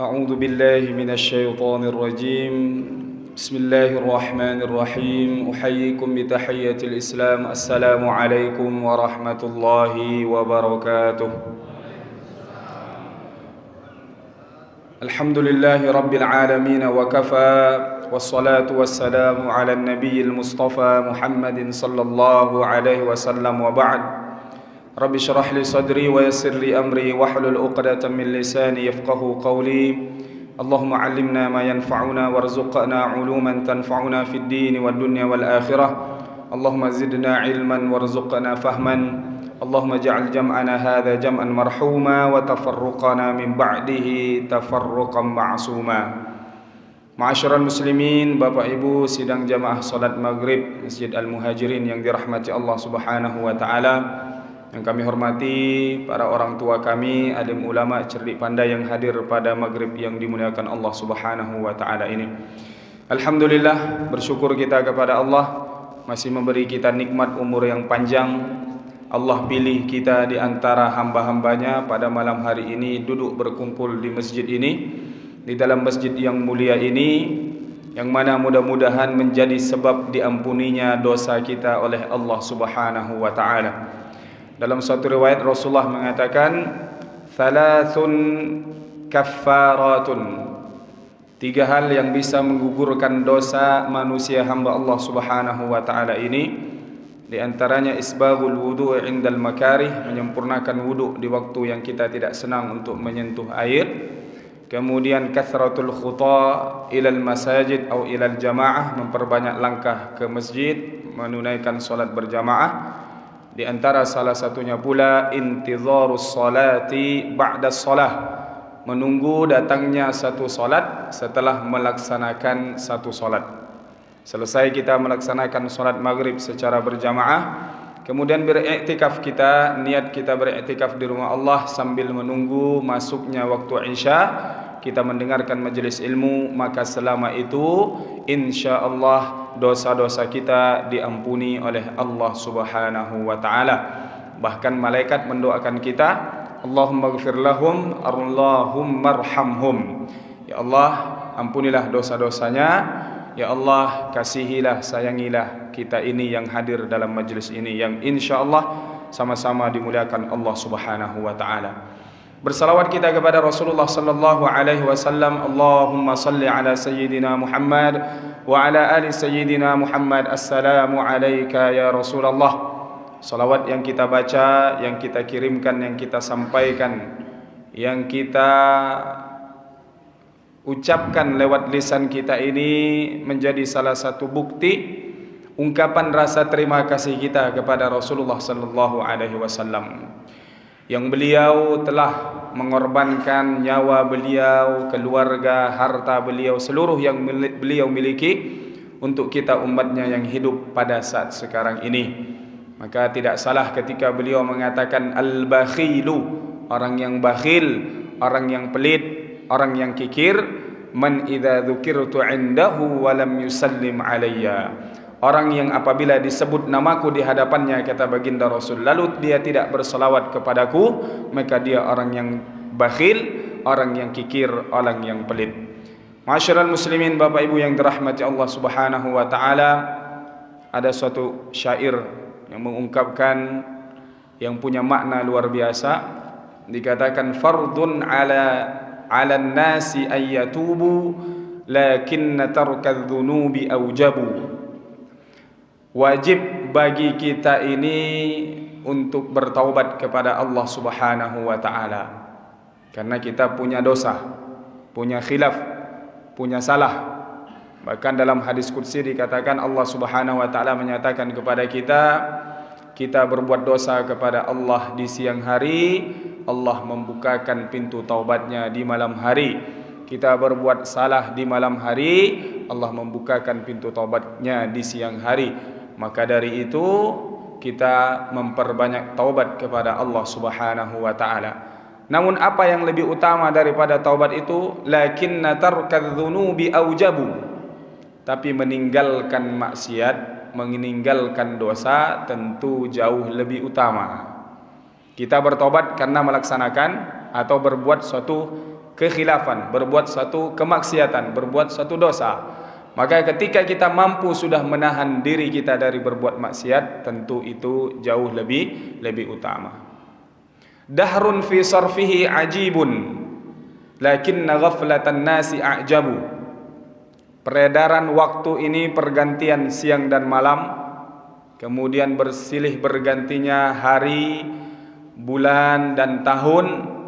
أعوذ بالله من الشيطان الرجيم. بسم الله الرحمن الرحيم. أحييكم بتحية الإسلام. السلام عليكم ورحمة الله وبركاته. الحمد لله رب العالمين وكفى، والصلاة والسلام على النبي المصطفى محمد صلى الله عليه وسلم، وبعد. رب اشرح لي صدري ويسر لي أمري واحلل عقدة من لساني يفقهوا قولي. اللهم علمنا ما ينفعنا وارزقنا علوما تنفعنا في الدين والدنيا والآخرة. اللهم زدنا علما وارزقنا فهما. اللهم اجعل جمعنا هذا جمعا مرحوما وتفرقنا من بعده تفرقا معصوما. Ma'asyiral muslimin, Bapak Ibu sidang jamaah salat maghrib Masjid Al-Muhajirin yang dirahmati Allah Subhanahu wa taala. Yang kami hormati para orang tua kami, alim ulama cerdik pandai yang hadir pada maghrib yang dimuliakan Allah Subhanahu wa taala ini. Alhamdulillah, bersyukur kita kepada Allah masih memberi kita nikmat umur yang panjang. Allah pilih kita di antara hamba-hambanya pada malam hari ini duduk berkumpul di masjid ini, di dalam masjid yang mulia ini, yang mana mudah-mudahan menjadi sebab diampuninya dosa kita oleh Allah Subhanahu wa taala. Dalam suatu riwayat Rasulullah mengatakan, "Thalathun kaffaratun." Tiga hal yang bisa menggugurkan dosa manusia hamba Allah Subhanahu wa taala ini. Di antaranya isbaghul wudu' indal makarih, menyempurnakan wudu' di waktu yang kita tidak senang untuk menyentuh air. Kemudian kathratul khuta ilal masajid atau ilal jamaah, memperbanyak langkah ke masjid, menunaikan salat berjamaah. Di antara salah satunya pula intizarus salati ba'da salah, menunggu datangnya satu salat setelah melaksanakan satu salat. Selesai kita melaksanakan salat maghrib secara berjamaah, kemudian beriktikaf kita, niat kita beriktikaf di rumah Allah sambil menunggu masuknya waktu Isya, kita mendengarkan majelis ilmu, maka selama itu insyaallah dosa-dosa kita diampuni oleh Allah Subhanahu wa taala. Bahkan malaikat mendoakan kita, Allahumma ighfir lahum, Allahumma arhamhum. Ya Allah, ampunilah dosa-dosanya. Ya Allah, kasihilah, sayangilah kita ini yang hadir dalam majlis ini, yang insyaallah sama-sama dimuliakan Allah Subhanahu wa taala. Bersalawat kita kepada Rasulullah sallallahu alaihi wasallam. Allahumma salli ala sayyidina Muhammad wa ala ali sayyidina Muhammad. Assalamu alayka ya Rasulullah. Salawat yang kita baca, yang kita kirimkan, yang kita sampaikan, yang kita ucapkan lewat lisan kita ini menjadi salah satu bukti ungkapan rasa terima kasih kita kepada Rasulullah sallallahu alaihi wasallam, yang beliau telah mengorbankan nyawa beliau, keluarga, harta beliau, seluruh yang beliau miliki untuk kita umatnya yang hidup pada saat sekarang ini. Maka tidak salah ketika beliau mengatakan al-bakhilu, orang yang bakhil, orang yang pelit, orang yang kikir, man idza dzukirtu indahu wa lam yusallim alayya, orang yang apabila disebut namaku di hadapannya, kata baginda Rasul, lalu dia tidak berselawat kepadaku, maka dia orang yang bakhil, orang yang kikir, orang yang pelit. Ma'asyiral muslimin, Bapak Ibu yang dirahmati Allah Subhanahu wa taala, ada suatu syair yang mengungkapkan, yang punya makna luar biasa. Dikatakan fardun ala nasi ayyatubu lakinna tarkadz dzunubi aujabu. Wajib bagi kita ini untuk bertaubat kepada Allah Subhanahu wa taala, karena kita punya dosa, punya khilaf, punya salah. Bahkan dalam hadis qudsi dikatakan Allah Subhanahu wa taala menyatakan kepada kita, kita berbuat dosa kepada Allah di siang hari, Allah membukakan pintu taubatnya di malam hari. Kita berbuat salah di malam hari, Allah membukakan pintu taubatnya di siang hari. Maka dari itu kita memperbanyak taubat kepada Allah Subhanahu wa taala. Namun apa yang lebih utama daripada taubat itu? Lakinna tarkadz dzunubi aujabu. Tapi meninggalkan maksiat, meninggalkan dosa tentu jauh lebih utama. Kita bertobat karena melaksanakan atau berbuat suatu kekhilafan, berbuat satu kemaksiatan, berbuat satu dosa. Maka ketika kita mampu sudah menahan diri kita dari berbuat maksiat, tentu itu jauh lebih utama. Dahrun fi sarfihi ajibun, lakinna ghaflatan nasi a'jabu. Peredaran waktu ini pergantian siang dan malam, kemudian bersilih bergantinya hari, bulan dan tahun.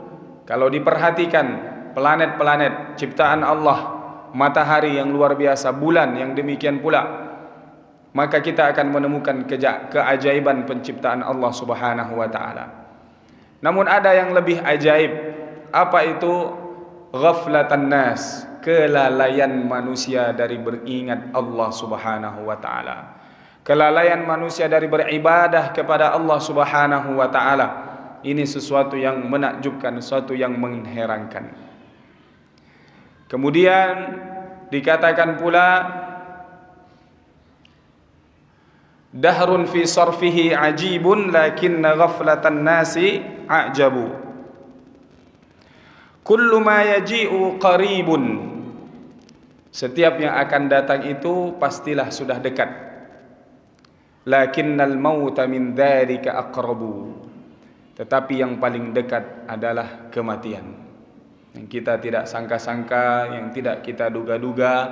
Kalau diperhatikan planet-planet ciptaan Allah, matahari yang luar biasa, bulan yang demikian pula, maka kita akan menemukan keajaiban penciptaan Allah Subhanahu wa taala. Namun ada yang lebih ajaib. Apa itu? Ghaflatan nas, kelalaian manusia dari beringat Allah Subhanahu wa taala. Kelalaian manusia dari beribadah kepada Allah Subhanahu wa taala. Ini sesuatu yang menakjubkan, sesuatu yang mengherankan. Kemudian dikatakan pula dahrun fi sarfihi ajibun lakinna ghaflatan nasi a'jabu. Kullu ma yaji'u qaribun. Setiap yang akan datang itu pastilah sudah dekat. Lakinnal mauta min dzalika aqrabu. Tetapi yang paling dekat adalah kematian. Yang kita tidak sangka-sangka, yang tidak kita duga-duga.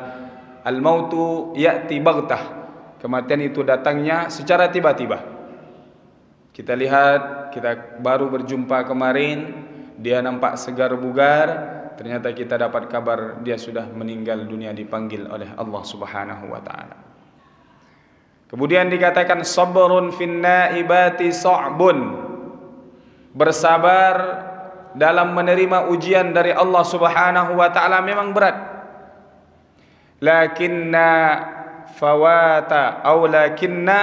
Al-mautu ya'ti baghtah. Kematian itu datangnya secara tiba-tiba. Kita lihat, kita baru berjumpa kemarin, dia nampak segar bugar, ternyata kita dapat kabar dia sudah meninggal dunia, dipanggil oleh Allah Subhanahu wa taala. Kemudian dikatakan sabrun fin naibati sa'bun. Bersabar dalam menerima ujian dari Allah Subhanahu wa taala memang berat. Lakinna fawata aw lakinna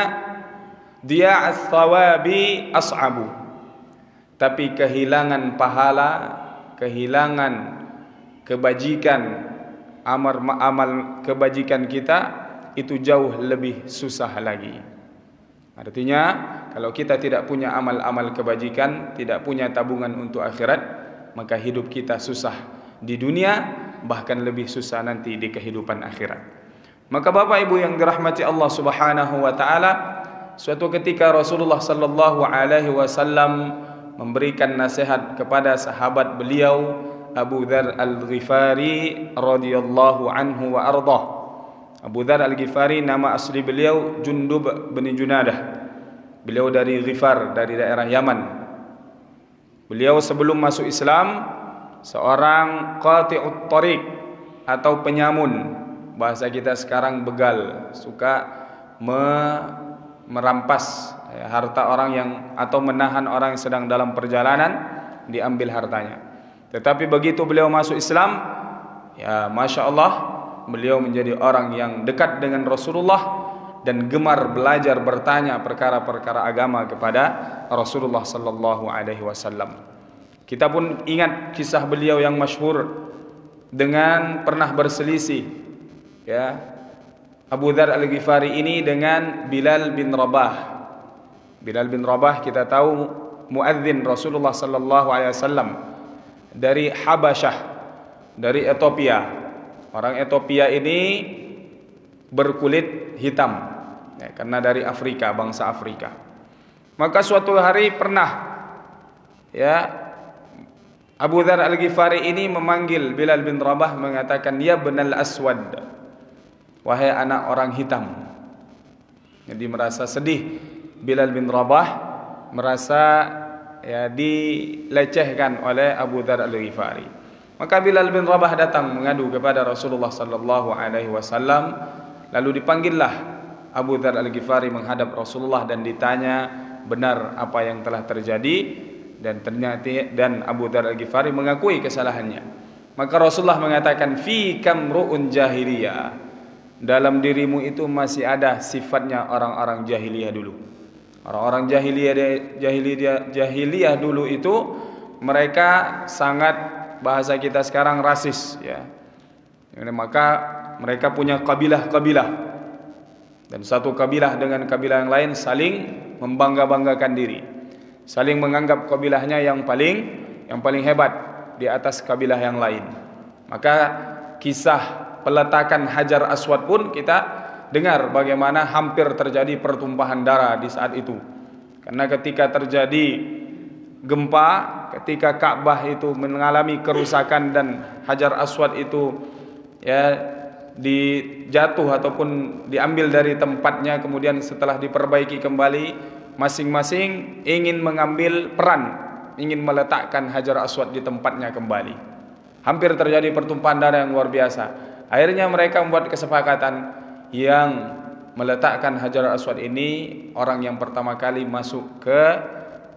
dia'ats thawabi as'abu. Tapi kehilangan pahala, kehilangan kebajikan, amal kebajikan kita itu jauh lebih susah lagi. Artinya kalau kita tidak punya amal-amal kebajikan, tidak punya tabungan untuk akhirat, maka hidup kita susah di dunia, bahkan lebih susah nanti di kehidupan akhirat. Maka Bapak Ibu yang dirahmati Allah Subhanahu wa taala, suatu ketika Rasulullah sallallahu alaihi wasallam memberikan nasihat kepada sahabat beliau Abu Dzar Al-Ghifari radhiyallahu anhu wa ardhah. Abu Dzar Al-Ghifari nama asli beliau Jundub bin Junadah. Beliau dari Ghifar, dari daerah Yaman. Beliau sebelum masuk Islam seorang qati'ut thariq atau penyamun. Bahasa kita sekarang begal, suka merampas harta orang yang, atau menahan orang yang sedang dalam perjalanan, diambil hartanya. Tetapi begitu beliau masuk Islam, ya Masya Allah, beliau menjadi orang yang dekat dengan Rasulullah dan gemar belajar bertanya perkara-perkara agama kepada Rasulullah sallallahu alaihi wasallam. Kita pun ingat kisah beliau yang masyhur dengan pernah berselisih, ya, Abu Dzar Al-Ghifari ini dengan Bilal bin Rabah. Bilal bin Rabah kita tahu muadzin Rasulullah sallallahu alaihi wasallam dari Habasyah, dari Ethiopia. Orang Ethiopia ini berkulit hitam, ya, karena dari Afrika, bangsa Afrika. Maka suatu hari pernah, ya, Abu Dzar Al-Ghifari ini memanggil Bilal bin Rabah, mengatakan, "Ya Ibnal Aswad," wahai anak orang hitam. Jadi merasa sedih Bilal bin Rabah, merasa ya dilecehkan oleh Abu Dzar Al-Ghifari. Maka Bilal bin Rabah datang mengadu kepada Rasulullah sallallahu alaihi wasallam. Lalu dipanggillah Abu Dzar Al-Ghifari menghadap Rasulullah dan ditanya benar apa yang telah terjadi, dan ternyata Abu Dzar Al-Ghifari mengakui kesalahannya. Maka Rasulullah mengatakan, "Fi kamru'un jahiliyah." Dalam dirimu itu masih ada sifatnya orang-orang jahiliyah dulu. Orang-orang jahiliyah dulu itu mereka sangat, bahasa kita sekarang, rasis, ya. Maka mereka punya kabilah-kabilah, dan satu kabilah dengan kabilah yang lain saling membangga-banggakan diri, saling menganggap kabilahnya yang paling hebat. di atas kabilah yang lain. Maka kisah peletakan Hajar Aswad pun kita dengar bagaimana hampir terjadi pertumpahan darah di saat itu. Karena ketika terjadi gempa, ketika Ka'bah itu mengalami kerusakan dan Hajar Aswad itu dijatuh ataupun diambil dari tempatnya, kemudian setelah diperbaiki kembali, masing-masing ingin mengambil peran, ingin meletakkan Hajar Aswad di tempatnya kembali. Hampir terjadi pertumpahan darah yang luar biasa. Akhirnya mereka membuat kesepakatan, yang meletakkan Hajar Aswad ini orang yang pertama kali masuk ke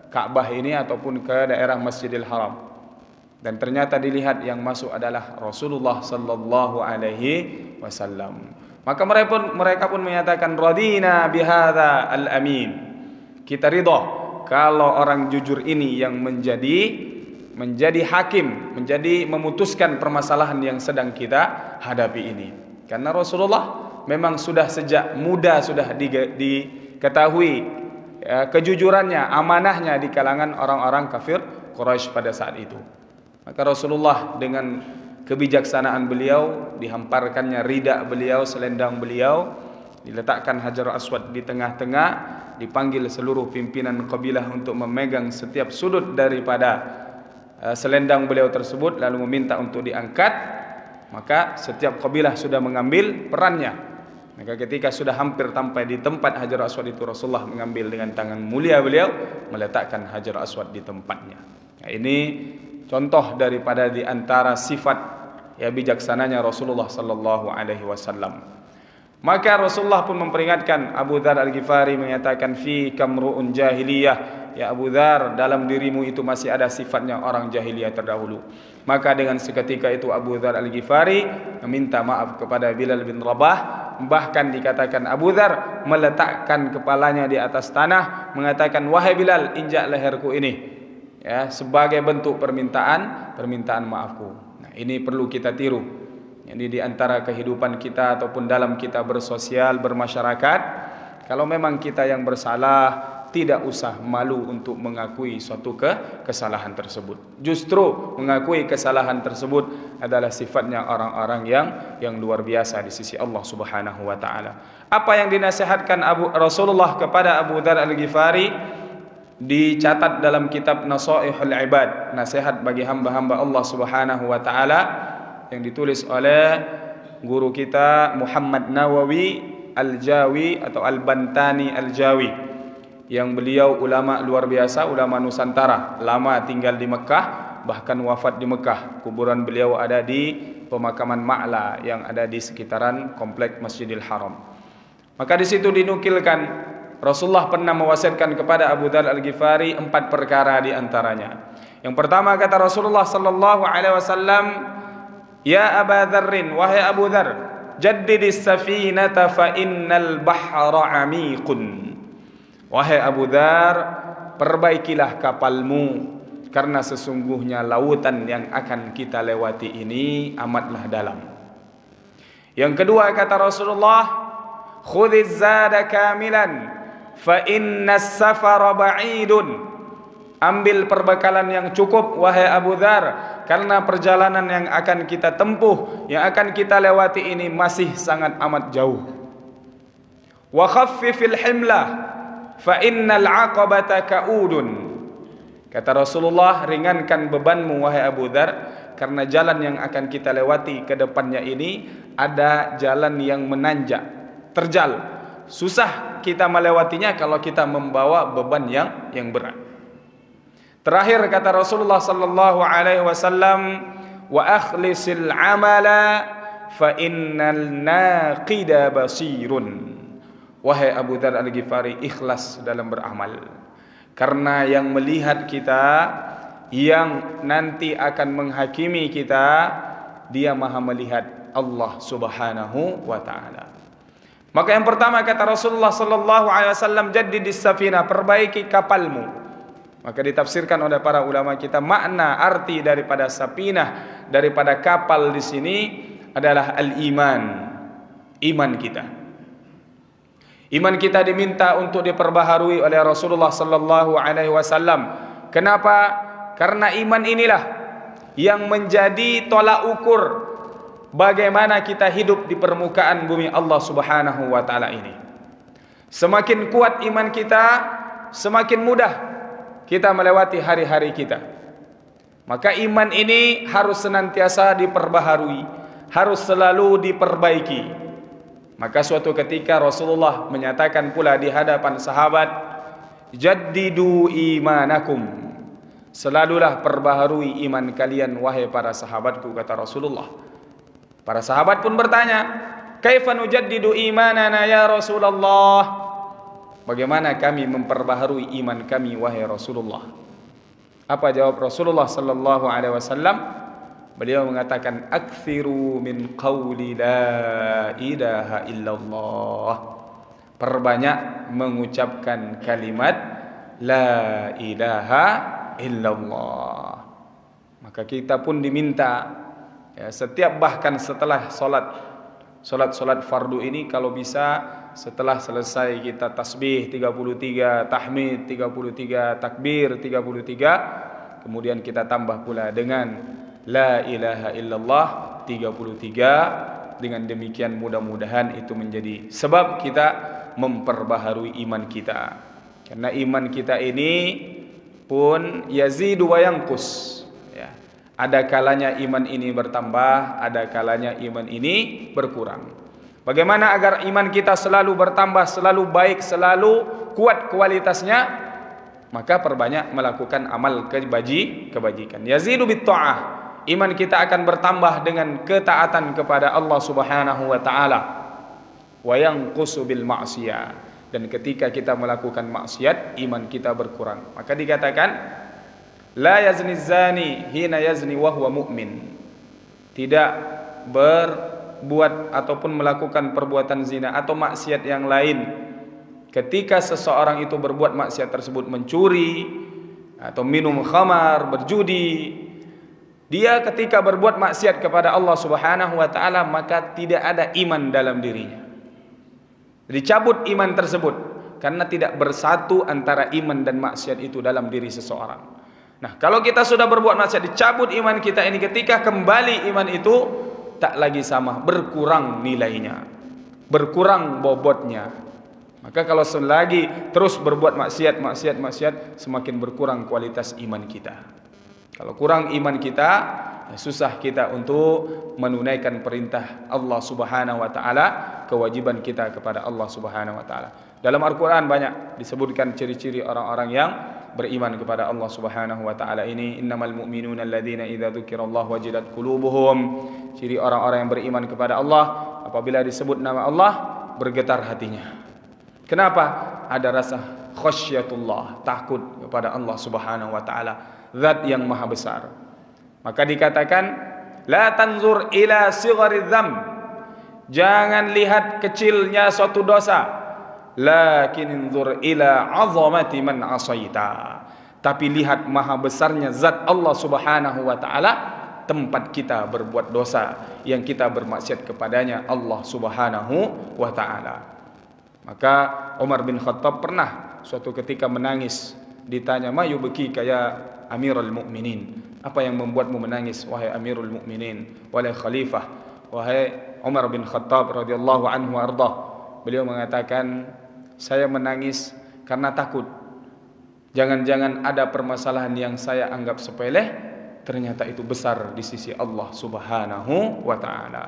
Ka'bah ini ataupun ke daerah Masjidil Haram. Dan ternyata dilihat yang masuk adalah Rasulullah sallallahu alaihi wasallam. Maka mereka pun menyatakan, radina bihadza al-amin. Kita ridha kalau orang jujur ini yang menjadi hakim, menjadi memutuskan permasalahan yang sedang kita hadapi ini. Karena Rasulullah memang sudah sejak muda sudah diketahui kejujurannya, amanahnya di kalangan orang-orang kafir Quraisy pada saat itu. Maka Rasulullah dengan kebijaksanaan beliau, dihamparkannya rida beliau, selendang beliau, diletakkan Hajar Aswad di tengah-tengah, dipanggil seluruh pimpinan kabilah untuk memegang setiap sudut daripada selendang beliau tersebut, lalu meminta untuk diangkat. Maka setiap kabilah sudah mengambil perannya. Maka ketika sudah hampir sampai di tempat Hajar Aswad itu, Rasulullah mengambil dengan tangan mulia beliau, meletakkan Hajar Aswad di tempatnya. Nah, ini contoh daripada di antara sifat bijaksananya Rasulullah sallallahu alaihi wasallam. Maka Rasulullah pun memperingatkan Abu Dzar Al-Ghifari, menyatakan, fi kamru'un jahiliyah, ya Abu Dzar, dalam dirimu itu masih ada sifatnya orang jahiliyah terdahulu. Maka dengan seketika itu Abu Dzar Al-Ghifari meminta maaf kepada Bilal bin Rabah. Bahkan dikatakan Abu Dzar meletakkan kepalanya di atas tanah, mengatakan, wahai Bilal, injak leherku ini, sebagai bentuk permintaan maafku. Nah, ini perlu kita tiru. Jadi di antara kehidupan kita ataupun dalam kita bersosial, bermasyarakat, kalau memang kita yang bersalah, tidak usah malu untuk mengakui suatu kesalahan tersebut. Justru mengakui kesalahan tersebut adalah sifatnya orang-orang yang luar biasa di sisi Allah Subhanahu wa taala. Apa yang dinasihatkan Rasulullah kepada Abu Dzar Al-Ghifari dicatat dalam kitab Nasaihul Ibad, nasihat bagi hamba-hamba Allah Subhanahu wa taala, yang ditulis oleh guru kita Muhammad Nawawi Al-Jawi atau Al-Bantani Al-Jawi, yang beliau ulama luar biasa, ulama Nusantara, lama tinggal di Mekah, bahkan wafat di Mekah. Kuburan beliau ada di pemakaman Ma'la yang ada di sekitaran komplek Masjidil Haram. Maka di situ dinukilkan Rasulullah pernah mewasiatkan kepada Abu Dzar Al-Ghifari 4 perkara di antaranya. Yang pertama kata Rasulullah sallallahu alaihi wasallam, ya Aba Dzarrin, wahai Abu Dzar, jaddidis safinata fa innal bahra amiqun. Wahai Abu Dzar, perbaikilah kapalmu, karena sesungguhnya lautan yang akan kita lewati ini amatlah dalam. Yang kedua kata Rasulullah, khudhiz zada kamilan fa innas safara ba'idun. Ambil perbekalan yang cukup wahai Abu Dzar, karena perjalanan yang akan kita tempuh, yang akan kita lewati ini masih sangat amat jauh. Wa khaffifil himlah fa innal 'aqabata ka'udun. Kata Rasulullah, ringankan bebanmu wahai Abu Dzar, karena jalan yang akan kita lewati ke depannya ini ada jalan yang menanjak, terjal. Susah kita melewatinya kalau kita membawa beban yang berat. Terakhir kata Rasulullah sallallahu alaihi wasallam, wa akhlisil amala fa innal naqida basirun. Wahai Abu Dzar Al-Ghifari, ikhlas dalam beramal, karena yang melihat kita, yang nanti akan menghakimi kita, dia maha melihat, Allah Subhanahu wa ta'ala. Maka yang pertama kata Rasulullah sallallahu alaihi wasallam, jaddidis safina, perbaiki kapalmu. Maka ditafsirkan oleh para ulama kita, makna arti daripada safinah, daripada kapal di sini adalah al-iman, iman kita. Iman kita diminta untuk diperbaharui oleh Rasulullah sallallahu alaihi wasallam. Kenapa? Karena iman inilah yang menjadi tolak ukur bagaimana kita hidup di permukaan bumi Allah Subhanahu wa taala ini. Semakin kuat iman kita, semakin mudah kita melewati hari-hari kita. Maka iman ini harus senantiasa diperbaharui, harus selalu diperbaiki. Maka suatu ketika Rasulullah menyatakan pula di hadapan sahabat, jaddidu imanakum, selalulah perbaharui iman kalian wahai para sahabatku, kata Rasulullah. Para sahabat pun bertanya, kaifa nujaddidu imanana ya Rasulullah? Bagaimana kami memperbaharui iman kami wahai Rasulullah? Apa jawab Rasulullah sallallahu alaihi wasallam? Beliau mengatakan, aktsiru min qauli la ilaha illallah. Perbanyak mengucapkan kalimat la ilaha illallah. Maka kita pun diminta ya, setiap bahkan setelah solat fardu ini, kalau bisa setelah selesai kita tasbih 33, tahmid 33, takbir 33, kemudian kita tambah pula dengan la ilaha illallah 33. Dengan demikian mudah-mudahan itu menjadi sebab kita memperbaharui iman kita. Karena iman kita ini pun yazidu wa yanqus ya. Ada kalanya iman ini bertambah, ada kalanya iman ini berkurang. Bagaimana agar iman kita selalu bertambah, selalu baik, selalu kuat kualitasnya? Maka perbanyak melakukan amal kebajikan. Yazidu bit ta'ah. Iman kita akan bertambah dengan ketaatan kepada Allah Subhanahu wa taala. Wa yanqusu bil ma'siyah. Dan ketika kita melakukan maksiat, iman kita berkurang. Maka dikatakan la yazni zani hina yazni wa huwa mu'min. Tidak berbuat ataupun melakukan perbuatan zina atau maksiat yang lain ketika seseorang itu berbuat maksiat tersebut, mencuri atau minum khamar, berjudi. Dia ketika berbuat maksiat kepada Allah Subhanahu wa taala, maka tidak ada iman dalam dirinya. Dicabut iman tersebut karena tidak bersatu antara iman dan maksiat itu dalam diri seseorang. Nah, kalau kita sudah berbuat maksiat, dicabut iman kita ini, ketika kembali iman itu tak lagi sama, berkurang nilainya, berkurang bobotnya. Maka kalau selagi terus berbuat maksiat, semakin berkurang kualitas iman kita. Kalau kurang iman kita, ya susah kita untuk menunaikan perintah Allah Subhanahu wa taala, kewajiban kita kepada Allah Subhanahu wa taala. Dalam Al-Qur'an banyak disebutkan ciri-ciri orang-orang yang beriman kepada Allah Subhanahu wa taala ini. Innamal mu'minuna alladzina idza dzukirallahu wajilat qulubuhum. Ciri orang-orang yang beriman kepada Allah, apabila disebut nama Allah bergetar hatinya. Kenapa? Ada rasa khasyatullah, takut kepada Allah Subhanahu wa taala, zat yang maha besar. Maka dikatakan la tanzur ila sighari dzam, jangan lihat kecilnya suatu dosa, lakin inzur ila 'azamati man asaita, tapi lihat maha besarnya zat Allah Subhanahu wa taala tempat kita berbuat dosa, yang kita bermaksiat kepadanya Allah Subhanahu wa taala. Maka Umar bin Khattab pernah suatu ketika menangis, ditanya, ma yubkika ya Amirul Mukminin, apa yang membuatmu menangis wahai Amirul Mukminin, wahai khalifah, wahai Umar bin Khattab radhiyallahu anhu arda. Beliau mengatakan, saya menangis karena takut jangan-jangan ada permasalahan yang saya anggap sepele, ternyata itu besar di sisi Allah Subhanahu wa taala.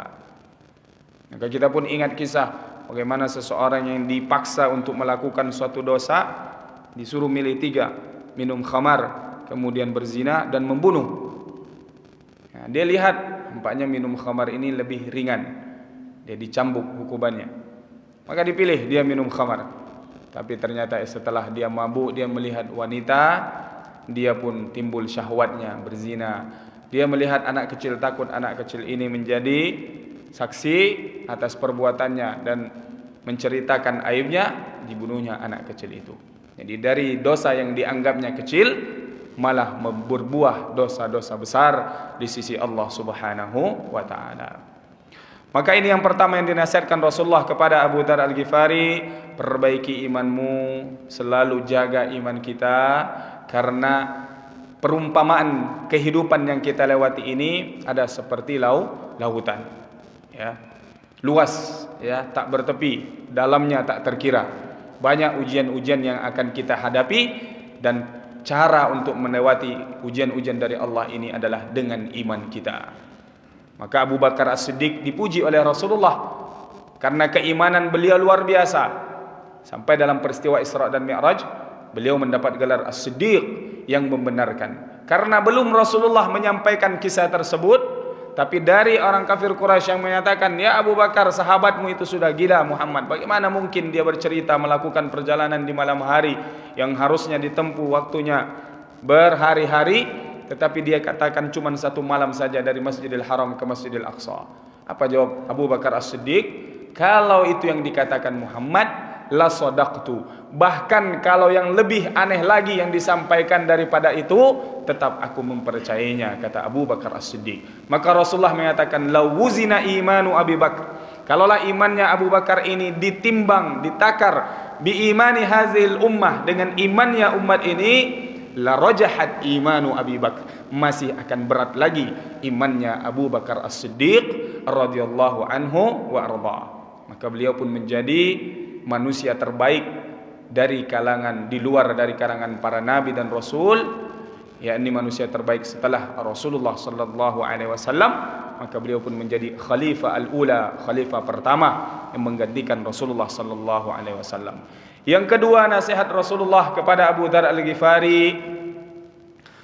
Maka kita pun ingat kisah bagaimana seseorang yang dipaksa untuk melakukan suatu dosa, disuruh milih 3, minum khamar, kemudian berzina, dan membunuh. Nah, dia lihat nampaknya minum khamar ini lebih ringan, dia dicambuk hukumannya, maka dipilih dia minum khamar. Tapi ternyata setelah dia mabuk, dia melihat wanita, dia pun timbul syahwatnya berzina. Dia melihat anak kecil, takut anak kecil ini menjadi saksi atas perbuatannya dan menceritakan aibnya, dibunuhnya anak kecil itu. Jadi dari dosa yang dianggapnya kecil malah berbuah dosa-dosa besar di sisi Allah Subhanahu wa taala. Maka ini yang pertama yang dinasihatkan Rasulullah kepada Abu Dzar Al-Ghifari, perbaiki imanmu, selalu jaga iman kita, karena perumpamaan kehidupan yang kita lewati ini ada seperti lautan, ya, luas, ya, tak bertepi, dalamnya tak terkira. Banyak ujian-ujian yang akan kita hadapi, dan cara untuk melewati ujian-ujian dari Allah ini adalah dengan iman kita. Maka Abu Bakar As-Siddiq dipuji oleh Rasulullah karena keimanan beliau luar biasa. Sampai dalam peristiwa Isra dan Mi'raj, beliau mendapat gelar As-Siddiq yang membenarkan. Karena belum Rasulullah menyampaikan kisah tersebut, tapi dari orang kafir Quraisy yang menyatakan, "Ya Abu Bakar, sahabatmu itu sudah gila Muhammad. Bagaimana mungkin dia bercerita melakukan perjalanan di malam hari yang harusnya ditempuh waktunya berhari-hari, tetapi dia katakan cuma satu malam saja dari Masjidil Haram ke Masjidil Aqsa." Apa jawab Abu Bakar As-Siddiq? Kalau itu yang dikatakan Muhammad, la sadaqtu. Bahkan kalau yang lebih aneh lagi yang disampaikan daripada itu, tetap aku mempercayainya, kata Abu Bakar As-Siddiq. Maka Rasulullah mengatakan, la wuzina imanu Abi Bakar. Kalaulah imannya Abu Bakar ini ditimbang, ditakar bi imani hazil ummah, dengan imannya umat ini, la rajahat imanu Abi Bakar. Masih akan berat lagi imannya Abu Bakar As-Siddiq radhiyallahu anhu wa arda. Maka beliau pun menjadi manusia terbaik dari kalangan, di luar dari kalangan para nabi dan rasul, yakni manusia terbaik setelah Rasulullah sallallahu alaihi wasallam. Maka beliau pun menjadi khalifah al-ula, khalifah pertama yang menggantikan Rasulullah sallallahu alaihi wasallam. Yang kedua, nasihat Rasulullah kepada Abu Dzar Al-Ghifari,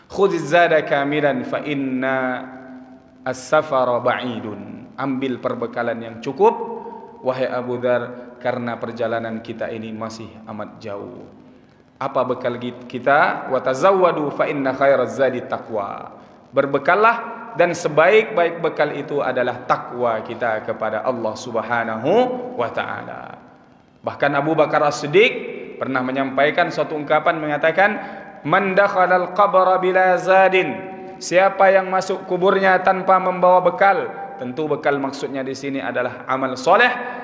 khudziz zada kamilan fa inna as-safara ba'idun. Ambil perbekalan yang cukup wahai Abu Dzar, karena perjalanan kita ini masih amat jauh. Apa bekal kita? Wa tazawwadu fa inna khairaz zadi taqwa. Berbekallah, dan sebaik-baik bekal itu adalah takwa kita kepada Allah Subhanahu wa taala. Bahkan Abu Bakar As-Siddiq pernah menyampaikan suatu ungkapan mengatakan, man dakhalal qabra bila zadin. Siapa yang masuk kuburnya tanpa membawa bekal, tentu bekal maksudnya di sini adalah amal soleh.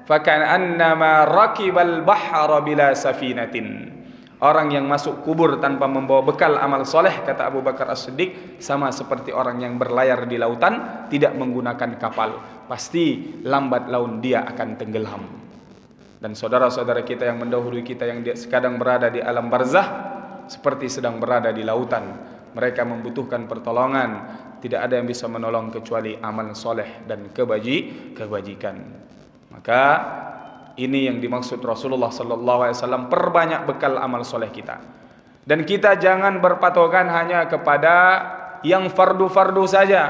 Faka'annama rakibal bahra bila safinatin. Orang yang masuk kubur tanpa membawa bekal amal soleh, kata Abu Bakar As-Siddiq, sama seperti orang yang berlayar di lautan tidak menggunakan kapal. Pasti lambat laun dia akan tenggelam. Dan saudara-saudara kita yang mendahului kita yang sedang berada di alam barzah, seperti sedang berada di lautan. Mereka membutuhkan pertolongan. Tidak ada yang bisa menolong kecuali amal soleh dan kebajikan. Maka ini yang dimaksud Rasulullah sallallahu alaihi wasallam, perbanyak bekal amal soleh kita. Dan kita jangan berpatokan hanya kepada yang fardu-fardu saja,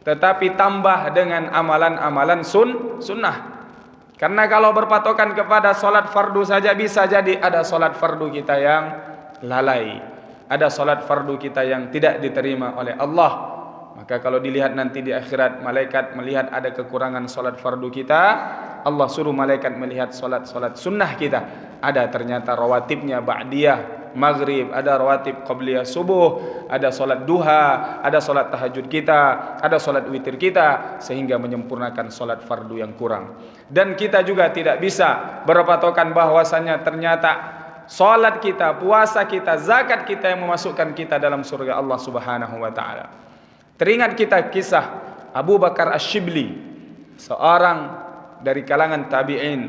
tetapi tambah dengan amalan-amalan sunnah. Karena kalau berpatokan kepada solat fardu saja, bisa jadi ada solat fardu kita yang lalai, ada solat fardu kita yang tidak diterima oleh Allah. Maka kalau dilihat nanti di akhirat, malaikat melihat ada kekurangan solat fardu kita, Allah suruh malaikat melihat solat-solat sunnah kita. Ada ternyata rawatibnya ba'diyah maghrib, ada rawatib qabliyah subuh, ada solat duha, ada solat tahajud kita, ada solat witir kita, sehingga menyempurnakan solat fardu yang kurang. Dan kita juga tidak bisa berpatokan bahwasannya ternyata solat kita, puasa kita, zakat kita yang memasukkan kita dalam surga Allah Subhanahu wa taala. Teringat kita kisah Abu Bakar Asy-Syibli, seorang dari kalangan tabi'in,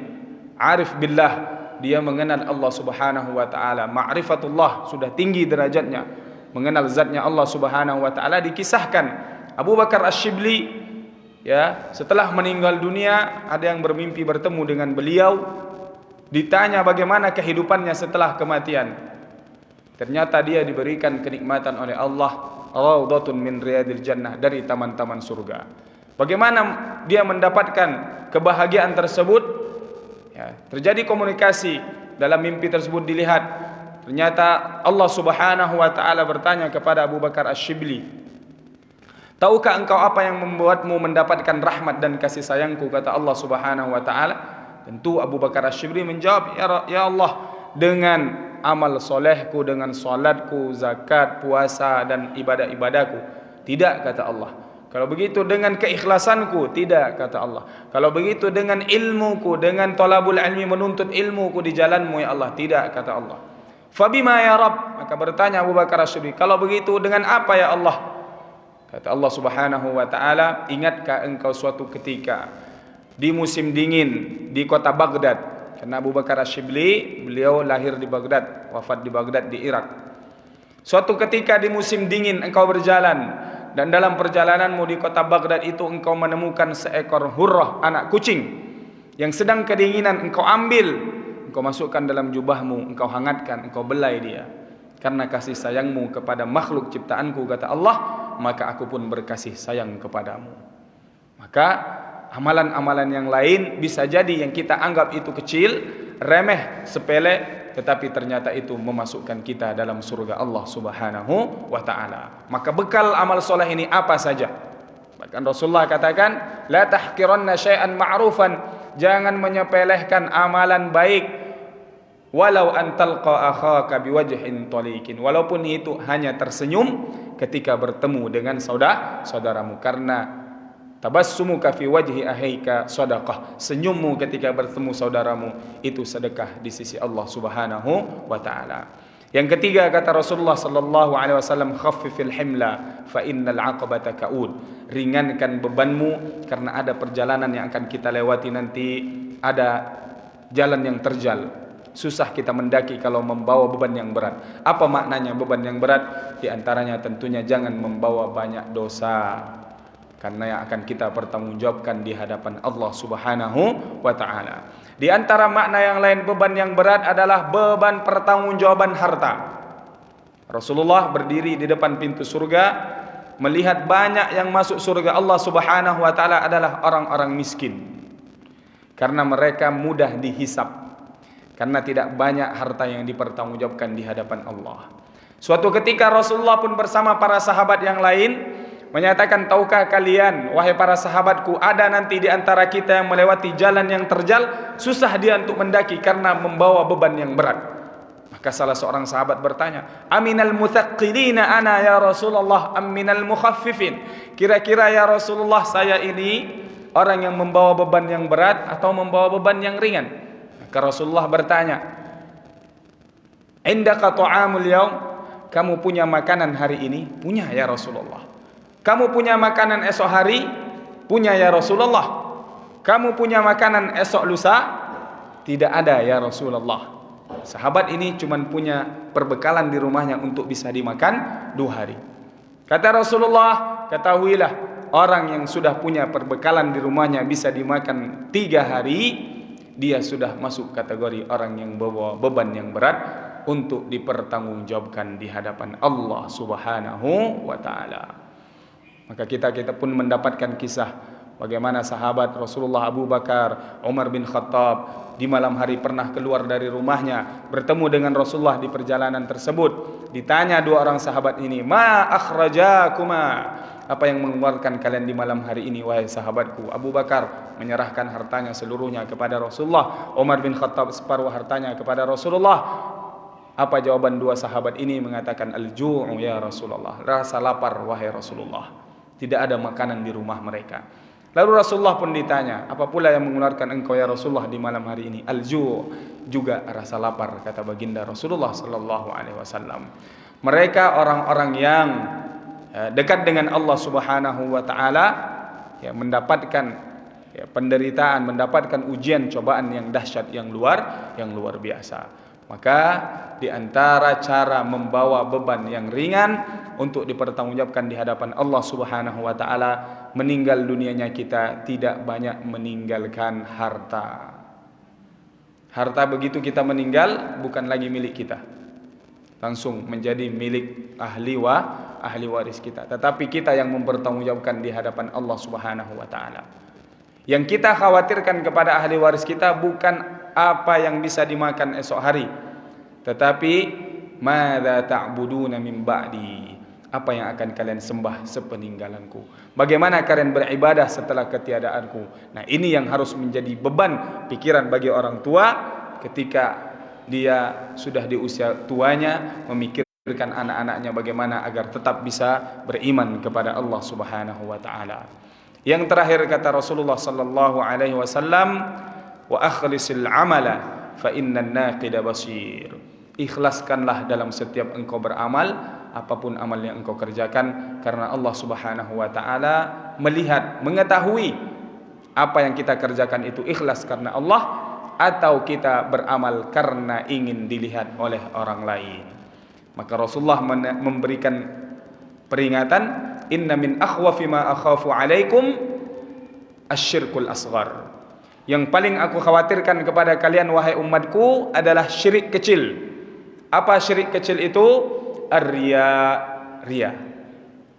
arif billah. Dia mengenal Allah Subhanahu wa taala, ma'rifatullah, sudah tinggi derajatnya, mengenal zatnya Allah Subhanahu wa taala. Dikisahkan Abu Bakar Asy-Syibli, ya, setelah meninggal dunia ada yang bermimpi bertemu dengan beliau. Ditanya bagaimana kehidupannya setelah kematian. Ternyata dia diberikan kenikmatan oleh Allah, raudhatun min riyadil jannah, dari taman-taman surga. Bagaimana dia mendapatkan kebahagiaan tersebut? Ya, terjadi komunikasi dalam mimpi tersebut. Dilihat ternyata Allah Subhanahu wa taala bertanya kepada Abu Bakar Asy-Syibli, tahukah engkau apa yang membuatmu mendapatkan rahmat dan kasih sayangku? Kata Allah Subhanahu wa taala. Tentu Abu Bakar Asy-Syibli menjawab, ya Allah, dengan amal solehku, dengan salatku, zakat, puasa, dan ibadah-ibadahku. Tidak, kata Allah. Kalau begitu dengan keikhlasanku. Tidak, kata Allah. Kalau begitu dengan ilmuku, dengan talabul ilmi, menuntut ilmuku di jalanmu, ya Allah. Tidak, kata Allah. Fabima ya Rabb? Maka bertanya Abu Bakar As-Siddiq, kalau begitu dengan apa ya Allah? Kata Allah Subhanahu wa taala, ingatkah engkau suatu ketika di musim dingin di kota Baghdad? Karena Abu Bakar Asy-Syibli beliau lahir di Baghdad, wafat di Baghdad di Irak. Suatu ketika di musim dingin engkau berjalan, dan dalam perjalananmu di kota Baghdad itu engkau menemukan seekor hurrah, anak kucing, yang sedang kedinginan. Engkau ambil, engkau masukkan dalam jubahmu, engkau hangatkan, engkau belai dia. Karena kasih sayangmu kepada makhluk ciptaanku, kata Allah, maka aku pun berkasih sayang kepadamu. Maka amalan-amalan yang lain bisa jadi yang kita anggap itu kecil, remeh, sepele, tetapi ternyata itu memasukkan kita dalam surga Allah Subhanahu wa taala. Maka bekal amal soleh ini apa saja? Bahkan Rasulullah katakan, la tahqiranna syai'an ma'rufan, jangan menyepelehkan amalan baik. Walau an talqa akhaka biwajhin taliqin, walaupun itu hanya tersenyum ketika bertemu dengan saudaramu, karena tabassumuka fi wajhi akhika sadaqah, senyummu ketika bertemu saudaramu itu sedekah di sisi Allah Subhanahu wa taala. Yang ketiga, kata Rasulullah sallallahu alaihi wasallam, khaffifil himla fa innal aqabata kaud, ringankan bebanmu karena ada perjalanan yang akan kita lewati nanti, ada jalan yang terjal. Susah kita mendaki kalau membawa beban yang berat. Apa maknanya beban yang berat? Di antaranya tentunya jangan membawa banyak dosa, karena yang akan kita pertanggungjawabkan di hadapan Allah Subhanahu wa taala. Di antara makna yang lain beban yang berat adalah beban pertanggungjawaban harta. Rasulullah berdiri di depan pintu surga, melihat banyak yang masuk surga Allah Subhanahu wa taala adalah orang-orang miskin. Karena mereka mudah dihisap, karena tidak banyak harta yang dipertanggungjawabkan di hadapan Allah. Suatu ketika Rasulullah pun bersama para sahabat yang lain menyatakan, tahukah kalian, wahai para sahabatku, ada nanti di antara kita yang melewati jalan yang terjal, susah dia untuk mendaki karena membawa beban yang berat. Maka salah seorang sahabat bertanya, aminal muthaqqilina ana ya Rasulullah aminal mukhaffifin, kira-kira ya Rasulullah saya ini orang yang membawa beban yang berat atau membawa beban yang ringan? Maka Rasulullah bertanya, indaka ta'amul yaum, kamu punya makanan hari ini? Punya ya Rasulullah. Kamu punya makanan esok hari? Punya ya Rasulullah. Kamu punya makanan esok lusa? Tidak ada ya Rasulullah. Sahabat ini cuma punya perbekalan di rumahnya untuk bisa dimakan 2 hari. Kata Rasulullah, ketahuilah, orang yang sudah punya perbekalan di rumahnya bisa dimakan 3 hari, dia sudah masuk kategori orang yang bawa beban yang berat untuk dipertanggungjawabkan di hadapan Allah Subhanahu wa taala. Maka kita pun mendapatkan kisah bagaimana sahabat Rasulullah Abu Bakar, Umar bin Khattab di malam hari pernah keluar dari rumahnya, bertemu dengan Rasulullah di perjalanan tersebut. Ditanya 2 orang sahabat ini, ma akhrajakuma, apa yang mengeluarkan kalian di malam hari ini wahai sahabatku? Abu Bakar menyerahkan hartanya seluruhnya kepada Rasulullah, Umar bin Khattab separuh hartanya kepada Rasulullah. Apa jawaban 2 sahabat ini? Mengatakan, al-ju'u ya Rasulullah, rasa lapar wahai Rasulullah, tidak ada makanan di rumah mereka. Lalu Rasulullah pun ditanya, apa pula yang mengeluarkan engkau ya Rasulullah di malam hari ini? Al-ju', juga rasa lapar, kata baginda Rasulullah sallallahu alaihi wasallam. Mereka orang-orang yang dekat dengan Allah Subhanahu wa taala, ya, mendapatkan penderitaan, mendapatkan ujian, cobaan yang dahsyat, yang luar biasa. Maka di antara cara membawa beban yang ringan untuk dipertanggungjawabkan di hadapan Allah Subhanahu wa taala, meninggal dunianya kita tidak banyak meninggalkan harta. Harta begitu kita meninggal bukan lagi milik kita, langsung menjadi milik ahli waris kita. Tetapi kita yang mempertanggungjawabkan di hadapan Allah Subhanahu wa taala. Yang kita khawatirkan kepada ahli waris kita bukan apa yang bisa dimakan esok hari, tetapi madza ta'buduna min ba'di, apa yang akan kalian sembah sepeninggalanku, bagaimana kalian beribadah setelah ketiadaanku. Nah, ini yang harus menjadi beban pikiran bagi orang tua ketika dia sudah di usia tuanya, memikirkan anak-anaknya bagaimana agar tetap bisa beriman kepada Allah Subhanahu wa taala. Yang terakhir kata Rasulullah sallallahu alaihi wasallam, wa akhlisil amala fa innan naqida basir. ikhlaskanlah dalam setiap engkau beramal, apapun amal yang engkau kerjakan, karena Allah Subhanahu wa taala melihat, mengetahui apa yang kita kerjakan itu ikhlas karena Allah atau kita beramal karena ingin dilihat oleh orang lain. Maka Rasulullah memberikan peringatan, inna min akhwafi ma akhafu alaikum asyirkul asghar. Yang paling aku khawatirkan kepada kalian wahai umatku adalah syirik kecil. Apa syirik kecil itu? Ria.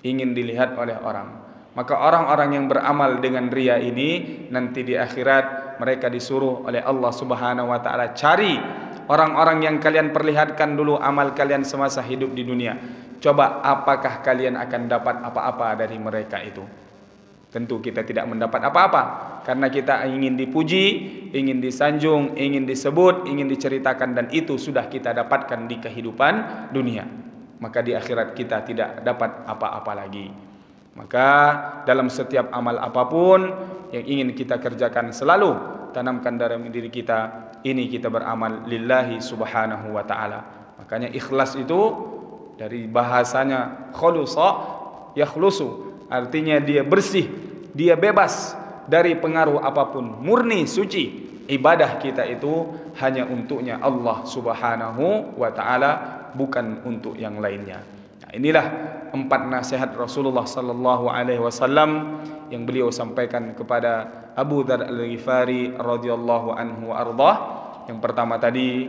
Ingin dilihat oleh orang. Maka orang-orang yang beramal dengan ria ini nanti di akhirat mereka disuruh oleh Allah Subhanahu wa taala, cari orang-orang yang kalian perlihatkan dulu amal kalian semasa hidup di dunia. Coba apakah kalian akan dapat apa-apa dari mereka itu? Tentu kita tidak mendapat apa-apa, karena kita ingin dipuji, ingin disanjung, ingin disebut, ingin diceritakan, dan itu sudah kita dapatkan di kehidupan dunia. Maka di akhirat kita tidak dapat apa-apa lagi. Maka dalam setiap amal apapun yang ingin kita kerjakan, selalu tanamkan dalam diri kita, ini kita beramal lillahi subhanahu wa ta'ala. Makanya ikhlas itu dari bahasanya khulusa yakhlusu, artinya dia bersih, dia bebas dari pengaruh apapun, murni, suci. Ibadah kita itu hanya untuknya Allah Subhanahu wa ta'ala, bukan untuk yang lainnya. Nah, inilah 4 nasihat Rasulullah sallallahu alaihi wasallam yang beliau sampaikan kepada Abu Dzar Al-Ghifari radhiyallahu anhu ardah. Yang pertama tadi,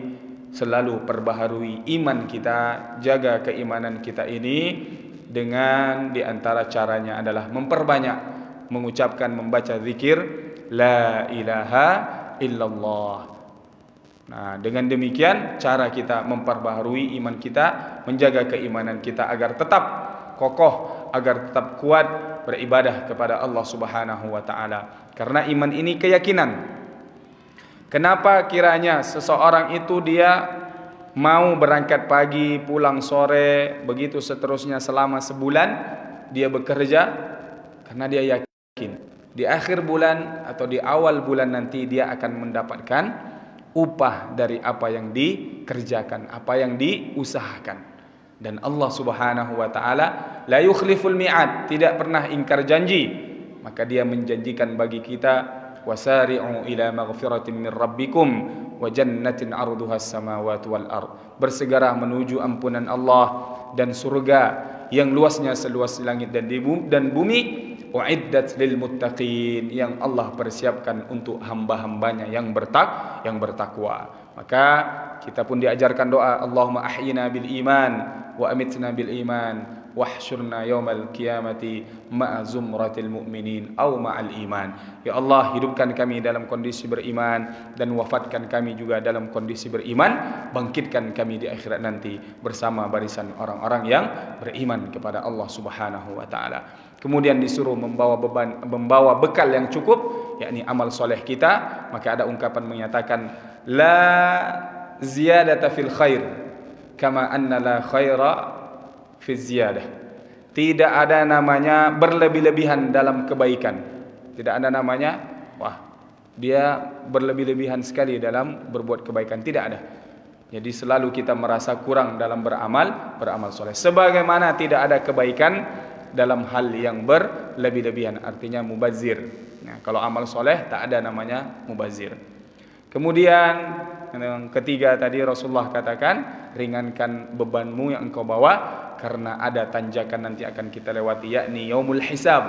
selalu perbaharui iman kita, jaga keimanan kita ini dengan diantara caranya adalah memperbanyak mengucapkan, membaca zikir la ilaha illallah. Nah, dengan demikian cara kita memperbaharui iman kita, menjaga keimanan kita agar tetap kokoh, agar tetap kuat beribadah kepada Allah Subhanahu wa taala. Karena iman ini keyakinan. Kenapa kiranya seseorang itu dia mau berangkat pagi, pulang sore, begitu seterusnya selama sebulan dia bekerja? Karena dia yakin di akhir bulan atau di awal bulan nanti dia akan mendapatkan upah dari apa yang dikerjakan, apa yang diusahakan. Dan Allah Subhanahu wa taala la yukhliful mi'ad, tidak pernah ingkar janji. Maka dia menjanjikan bagi kita, wasari'u ila maghfiratin min rabbikum wa jannatin 'arduhas samawati wal ard. Bersegera menuju ampunan Allah dan surga yang luasnya seluas langit dan bumi, uiddat lil muttaqin, yang Allah persiapkan untuk hamba-hambanya yang bertakwa. Maka kita pun diajarkan doa, Allahumma ahyina bil iman wa amitna bil iman wahsyurna yaumal qiyamati ma'a zumratil mu'minin aw ma'al iman. Ya Allah, hidupkan kami dalam kondisi beriman dan wafatkan kami juga dalam kondisi beriman. Bangkitkan kami di akhirat nanti bersama barisan orang-orang yang beriman kepada Allah Subhanahu wa taala. Kemudian disuruh membawa bekal yang cukup, yakni amal soleh kita. Maka ada ungkapan menyatakan, la ziyadata fil khair kama anna la khaira fi ziyadah. Tidak ada namanya berlebih-lebihan dalam kebaikan. Tidak ada namanya wah dia berlebih-lebihan sekali dalam berbuat kebaikan. Tidak ada. Jadi selalu kita merasa kurang dalam beramal soleh. Sebagaimana tidak ada kebaikan dalam hal yang berlebih-lebihan, artinya mubazir. Nah, kalau amal soleh tak ada namanya mubazir. Kemudian yang ketiga tadi Rasulullah katakan, ringankan bebanmu yang engkau bawa, karena ada tanjakan nanti akan kita lewati, yakni yaumul hisab,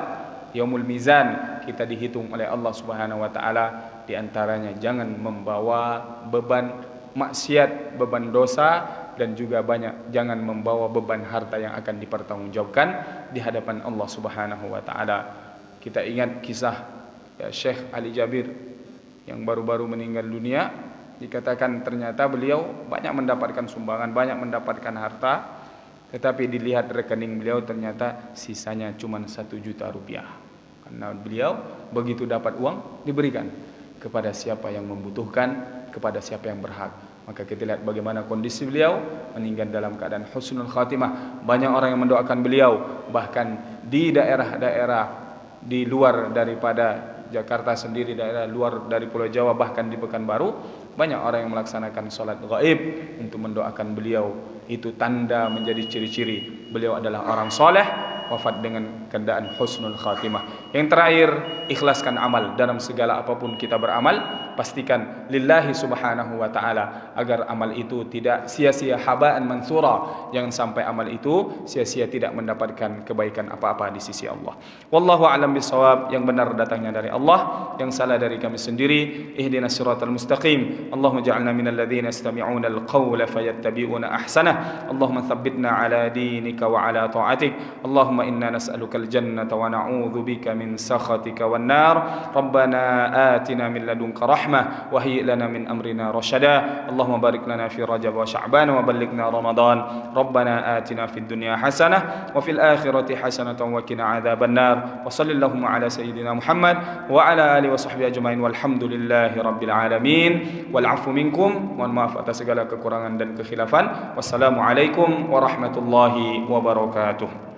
yaumul mizan. Kita dihitung oleh Allah Subhanahu wa taala. Di antaranya jangan membawa beban maksiat, beban dosa, dan juga jangan membawa beban harta yang akan dipertanggungjawabkan di hadapan Allah Subhanahu wa taala. Kita ingat kisah Syekh Ali Jabir yang baru-baru meninggal dunia. Dikatakan ternyata beliau banyak mendapatkan sumbangan, banyak mendapatkan harta, tetapi dilihat rekening beliau ternyata sisanya cuma 1 juta rupiah. Karena beliau begitu dapat uang diberikan kepada siapa yang membutuhkan, kepada siapa yang berhak. Maka kita lihat bagaimana kondisi beliau, meninggal dalam keadaan husnul khatimah. Banyak orang yang mendoakan beliau, bahkan di daerah-daerah di luar daripada Jakarta sendiri, daerah luar dari Pulau Jawa, bahkan di Pekanbaru, Banyak orang yang melaksanakan solat gaib untuk mendoakan beliau. Itu tanda menjadi ciri-ciri beliau adalah orang soleh, wafat dengan keadaan husnul khatimah. Yang terakhir, ikhlaskan amal. Dalam segala apapun kita beramal, pastikan lillahi subhanahu wa ta'ala, agar amal itu tidak sia-sia, haba'an mansura. Jangan sampai amal itu sia-sia, tidak mendapatkan kebaikan apa-apa di sisi Allah. Wallahu a'lam bishawab. Yang benar datangnya dari Allah, yang salah dari kami sendiri. Ihdinas siratal mustaqim. Allahumma ja'alna minal ladzina yastami'una al-qawla fayattabi'una ahsanah. Allahumma thabbitna ala dinika wa ala ta'atik. Allahumma inna nas'aluka al-jannata wa na'udzu bika min sakhatika wan nar. Rabbana atina min ladunka rahmah wa hayyi' lana min amrina rasyada. Allahumma barik lana fi Rajab wa Sya'ban wa ballighna Ramadan. Rabbana atina fid dunya hasanah wa fil akhirati hasanah wa qina adzaban nar. Wa sallallahu ala sayyidina Muhammad wa ala alihi wa sahbihi ajmain walhamdulillahi rabbil alamin. Wal 'afwu minkum. Mohon maaf atas segala kekurangan dan kekhilafan. Wassalamualaikum warahmatullahi wabarakatuh.